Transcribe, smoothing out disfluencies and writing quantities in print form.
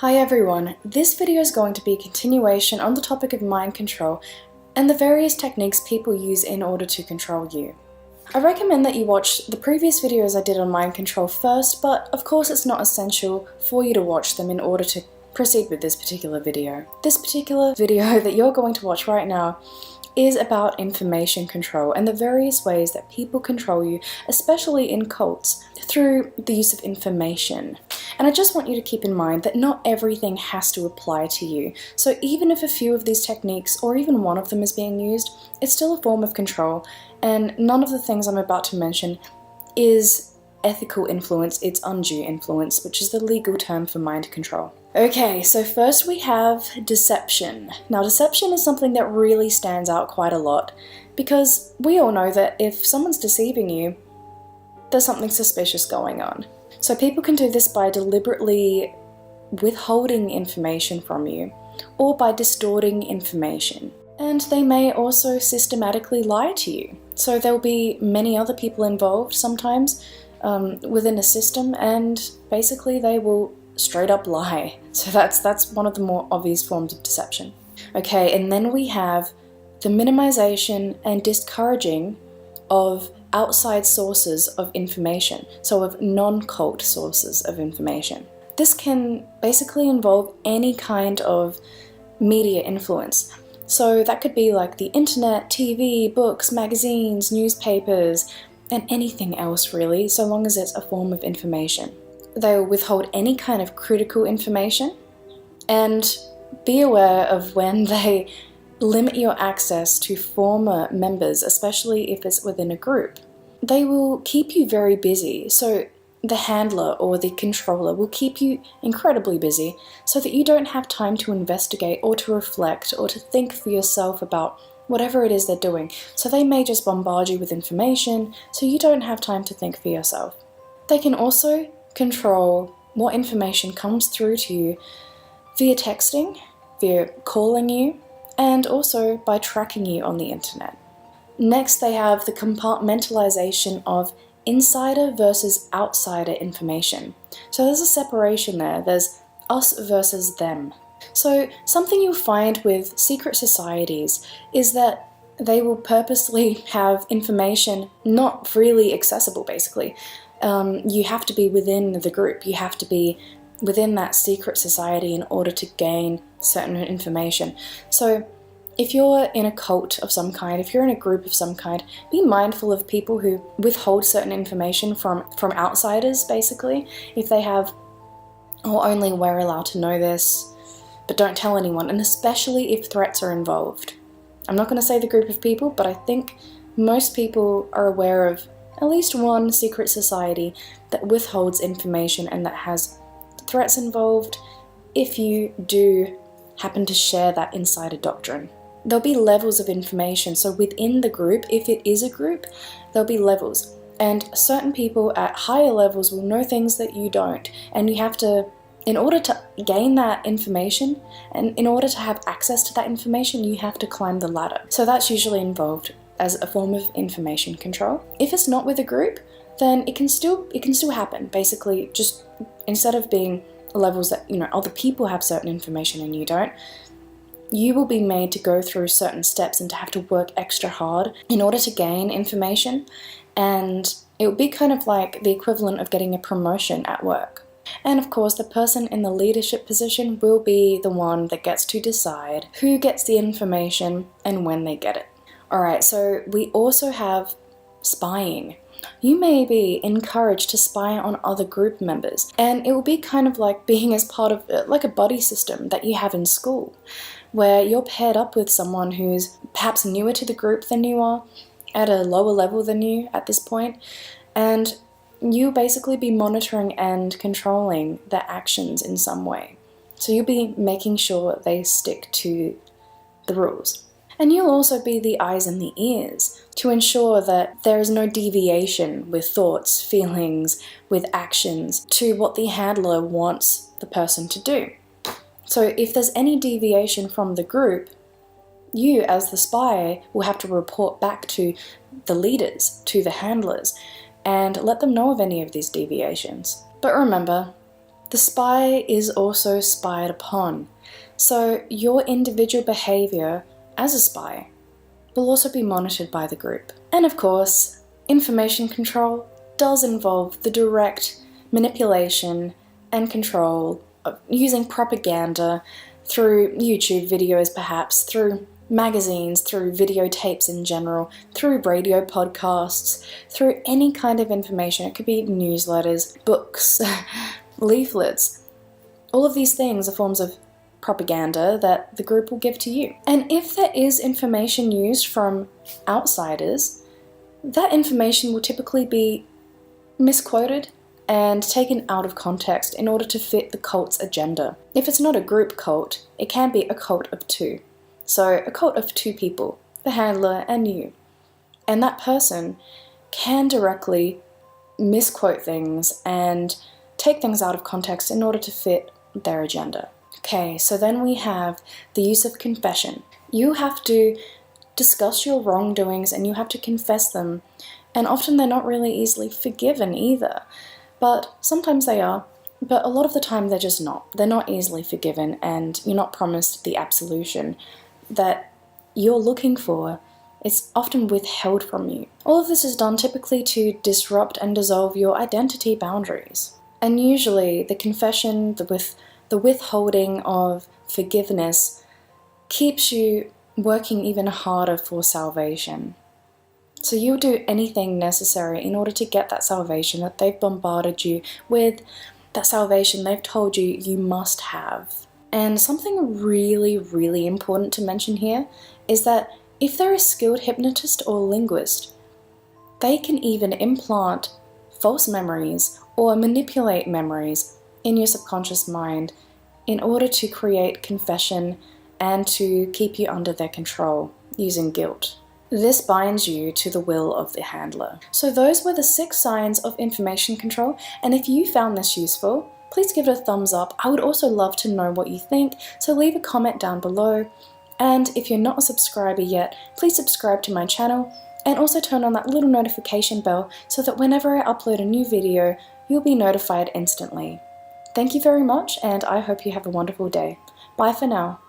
Hi everyone, this video is going to be a continuation on the topic of mind control and the various techniques people use in order to control you. I recommend that you watch the previous videos I did on mind control first, but of course it's not essential for you to watch them in order to proceed with this particular video. This particular video that you're going to watch right now is about information control and the various ways that people control you, especially in cults, through the use of information. And I just want you to keep in mind that not everything has to apply to you. So even if a few of these techniques, or even one of them is being used, it's still a form of control, and none of the things I'm about to mention is ethical influence, it's undue influence, which is the legal term for mind control. Okay, so first we have deception. Now deception is something that really stands out quite a lot, because we all know that if someone's deceiving you, there's something suspicious going on. So people can do this by deliberately withholding information from you, or by distorting information. And they may also systematically lie to you. So there'll be many other people involved sometimes within a system, and basically they will straight up lie. So that's one of the more obvious forms of deception. Okay, and then we have the minimization and discouraging of outside sources of information, so of non-cult sources of information. This can basically involve any kind of media influence. So that could be like the internet, TV, books, magazines, newspapers, and anything else really, so long as it's a form of information. They will withhold any kind of critical information, and be aware of when they limit your access to former members, especially if it's within a group. They will keep you very busy, so the handler or the controller will keep you incredibly busy so that you don't have time to investigate or to reflect or to think for yourself about whatever it is they're doing. So they may just bombard you with information so you don't have time to think for yourself. They can also control what information comes through to you via texting, via calling you, and also by tracking you on the internet. Next, they have the compartmentalization of insider versus outsider information. So there's a separation there. There's us versus them. So something you'll find with secret societies is that they will purposely have information not freely accessible, basically. You have to be within the group. You have to be within that secret society in order to gain certain information. So if you're in a cult of some kind, if you're in a group of some kind, be mindful of people who withhold certain information from outsiders, basically. If they have, or only we're allowed to know this, but don't tell anyone, and especially if threats are involved. I'm not going to say the group of people, but I think most people are aware of at least one secret society that withholds information and that has threats involved if you do happen to share that insider doctrine. There'll be levels of information, so within the group, if it is a group, there'll be levels. And certain people at higher levels will know things that you don't, and you have to, in order to gain that information, and in order to have access to that information, you have to climb the ladder. So that's usually involved as a form of information control. If it's not with a group, then it can still happen. Basically, just instead of being levels that, other people have certain information and you don't, you will be made to go through certain steps and to have to work extra hard in order to gain information, and it will be kind of like the equivalent of getting a promotion at work. And of course, the person in the leadership position will be the one that gets to decide who gets the information and when they get it. Alright, so we also have spying. You may be encouraged to spy on other group members, and it will be kind of like being as part of like a buddy system that you have in school, where you're paired up with someone who's perhaps newer to the group than you are, at a lower level than you at this point, and you'll basically be monitoring and controlling their actions in some way. So you'll be making sure they stick to the rules. And you'll also be the eyes and the ears to ensure that there is no deviation with thoughts, feelings, with actions to what the handler wants the person to do. So if there's any deviation from the group, you as the spy will have to report back to the leaders, to the handlers, and let them know of any of these deviations. But remember, The spy is also spied upon, so your individual behavior as a spy will also be monitored by the group. And of course, information control does involve the direct manipulation and control of using propaganda through YouTube videos, perhaps through magazines, through videotapes in general, through radio podcasts, through any kind of information. It could be newsletters, books, leaflets. All of these things are forms of propaganda that the group will give to you. And if there is information used from outsiders, that information will typically be misquoted and taken out of context in order to fit the cult's agenda. If it's not a group cult, it can be a cult of two. So a cult of two people, the handler and you. And that person can directly misquote things and take things out of context in order to fit their agenda. Okay, so then we have the use of confession. You have to discuss your wrongdoings and you have to confess them. And often they're not really easily forgiven either. But sometimes they are, but a lot of the time they're just not. They're not easily forgiven and you're not promised the absolution that you're looking for. It's often withheld from you. All of this is done typically to disrupt and dissolve your identity boundaries. And usually the confession, the withholding of forgiveness keeps you working even harder for salvation. So you'll do anything necessary in order to get that salvation that they've bombarded you with, that salvation they've told you you must have. And something really, really important to mention here is that if they're a skilled hypnotist or linguist, they can even implant false memories or manipulate memories in your subconscious mind in order to create confession and to keep you under their control using guilt. This binds you to the will of the handler. So those were the 6 signs of information control, and if you found this useful, please give it a thumbs up. I would also love to know what you think, so leave a comment down below. And if you're not a subscriber yet, please subscribe to my channel and also turn on that little notification bell so that whenever I upload a new video, you'll be notified instantly. Thank you very much, and I hope you have a wonderful day. Bye for now.